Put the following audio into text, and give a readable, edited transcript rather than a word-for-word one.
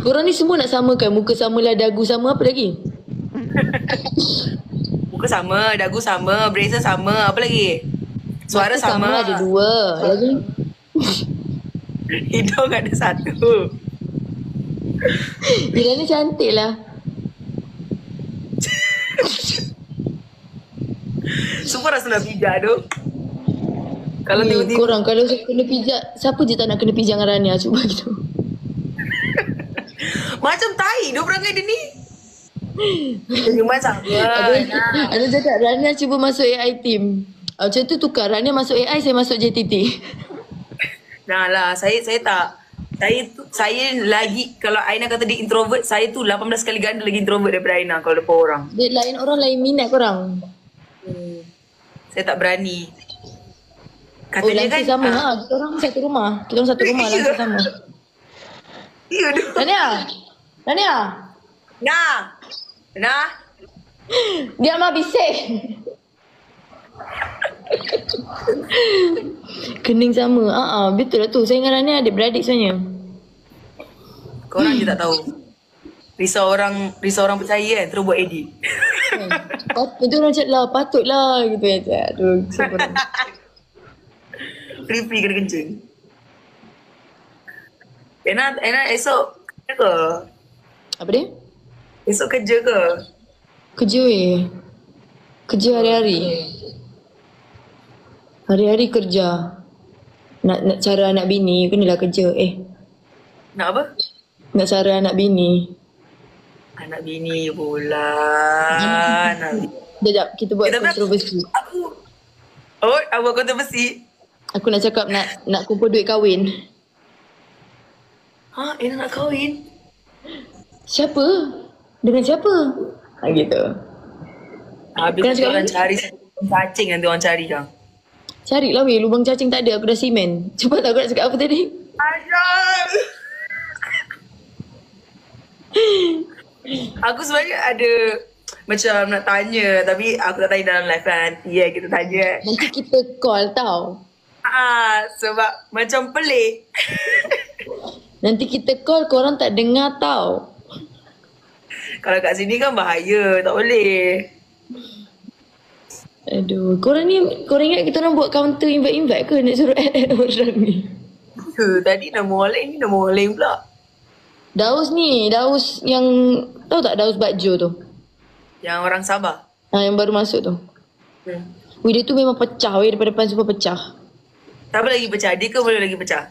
Korang ni semua nak samakan. Muka samalah, dagu sama, apa lagi? Muka sama, dagu sama, bracer sama, apa lagi? Suara Mata sama ada 2. Lagi? Hidung ada 1. Irani cantik lah. Semua rasa nak pijak tu. Kalau tengok-tengok Korang kalau kena pijak, siapa je tak nak kena pijak dengan Rania? Cuba gitu. macam tai dia perangai dia ni. Senyuman sama. Ada cakap Rania cuba masuk AI team. Macam tu tukar. Rania masuk AI, saya masuk JTT. Nah lah, saya tak. Saya lagi, kalau Aina kata dia introvert, saya tu 18 kali ganda lagi introvert daripada Aina kalau depan orang. Dia lain orang, lain minat korang. Saya tak berani. Kata Oh, dia langsung kan sama ha. Kita orang satu rumah. Kita orang satu rumah, langsung sama. iya tu. Rania! Rania! Nah. Dia mah bising. Kening sama. Betul lah tu. Saya dengan Rania adik-beradik sebenarnya. Korang je tak tahu. Risau orang percaya kan, terus buat edit. Betul orang cakap lah, patutlah gitu ya. Aduh, korang. Free kena kencing. Aina esok kerja ke? Apa dia? Esok kerja ke? Kerja kerja hari-hari. Hari-hari kerja. Nak cara anak bini, kenalah kerja. Nak apa? Nak cara anak bini. Anak bini pula. Sekejap, kita buat kontroversi. Apa kontroversi? Aku nak cakap nak kumpul duit kahwin. Aina nak kahwin? Siapa? Dengan siapa? Gitu. Habis orang cari cacing, nanti orang cari kang. Carilah weh, lubang cacing tak ada, aku dah simen. Cepat tak, aku nak cakap apa tadi? Ayah. Aku sebenarnya ada macam nak tanya, tapi aku tak tanya dalam live kan. Kita tanya. Nanti kita call tau. Sebab macam pelik. Nanti kita call, korang tak dengar tau. Kalau kat sini kan bahaya, tak boleh. Aduh, korang ingat kita orang buat counter invite ke nak suruh add orang ni? Tadi nama orang lain, ni nama orang lain pula. Daus yang, tahu tak Daus Bakjo tu? Yang orang Sabah. Yang baru masuk tu. Wih, dia tu memang pecah weh, depan-depan semua pecah. Siapa lagi pecah? Dia ke boleh lagi pecah?